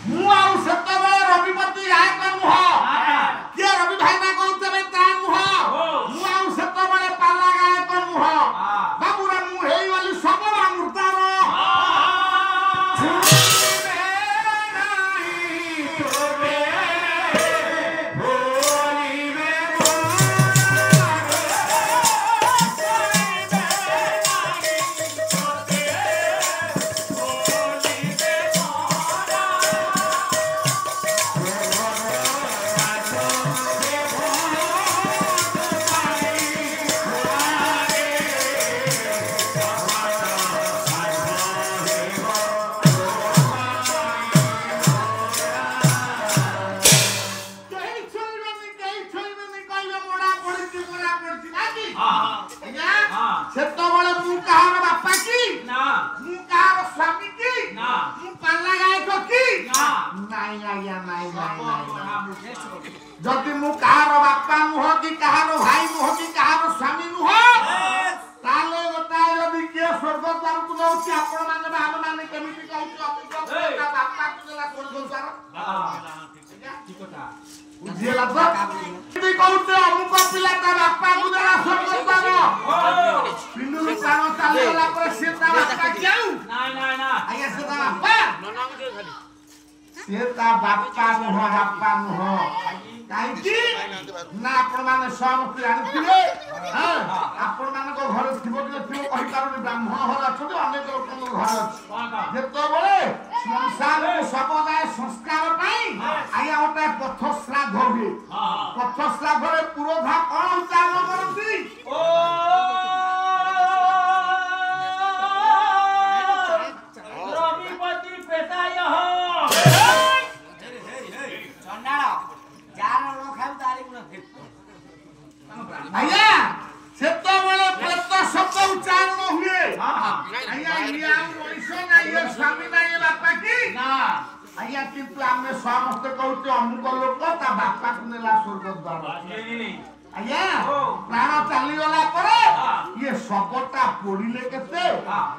मु आउ सेतबे रविपति गायक मुह के रवि भाई ना कहते ता मुह मु आउ सेतबे पाला गायक मुह बाबूरा मु हेई वाली सबरा मूर्तार जदि मु कहार बापा नुह कि कहार भाई नुह कि कहार स्वामी नुह ताले गोटाए जदि के स्वर्ग द्वार को जाउछि आपण माने हम माने केमिति कहउछि अति बापा को देला स्वर्ग द्वार ठीक कथा बुझिला तो कहउछि अमुक पिला ता बापा को देला स्वर्ग द्वार पिंडुर प्राण चाले गला पर से ता बापा जाऊ ना आया से ता बापा नना के खाली से ता बापा नुह काईकी ना आपण माने समस्त जानिथिबे हां आपण माने को घर थिबो कि थिबो कहि पारुनी ब्राह्मण घर अछि अनेक लोक घर अछि जेतो बळे संसार को सबदाय संस्कार पई आया ओटा पथ श्राद्ध हुए पथ श्राद्ध रे पुरोधा कोन उच्चारण करथि ओ रविपति पेताय हो चंडाल आया सेतबेले प्रेत शब्द उच्चारण हुए आया इया मनुष्य ना ये स्वामी ना ये बापा की ना आया किंतु आमे समस्त कहउते अमुक लोक ता बापा को नेला स्वर्ग द्वार आया प्राण चाली गला परे ये सबटा पोड़िले केते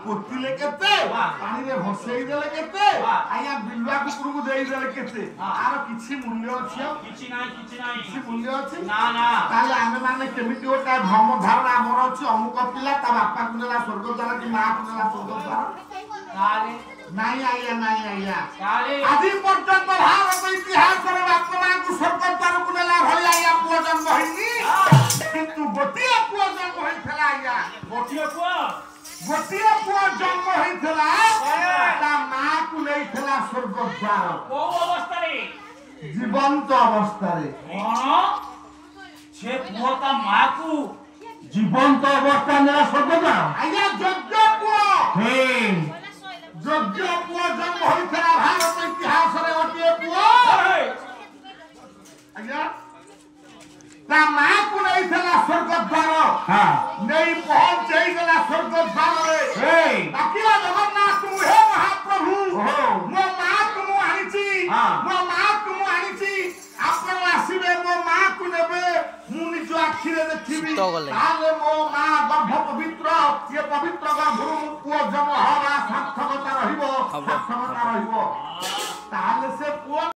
पोतिले केते पानी रे भसेई देले केते आया बिलवा कुकुर को देई देले केते आर किछि मूल्य अछि किछि मूल्य अछि ना ताले आमे माने केमिति ओटा धर्म धारणा हमर अछि अमुक पिला ता बापा को नेला स्वर्ग द्वार कि मां को नेला स्वर्ग द्वार ताले नहीं आया आदि पर्यंत भारत इतिहास रे बापा मां को स्वर्ग द्वार को नेला भली आया पुआ जन्म होइनी किंतु गोटिया पुआ जन्म होइथला आया गोटिया पुआ जन्म होइथला ता मां को लेइथला स्वर्ग द्वार को अवस्था रे जीवंत अवस्था रे कोन छे पुआ ता मां को जीवंत अवस्था नेला स्वर्ग द्वार आया यज्ञ पुआ हे यज्ञ पुआ जन्म होइथला भारत इतिहास रे गोटिया पुआ आया ता मां को नहीं थला स्वर्ग द्वार हां नहीं पहुंच जाई गला स्वर्ग द्वार रे हे अखिल जगन्नाथ तू हे महाप्रभु मो मां तुम आनिची मो मां तुम आनिची आपण आसीबे मो मां को नेबे मु निज आखिरे देखिबी ताले मो मां गर्भ पवित्र ये पवित्र गर्भ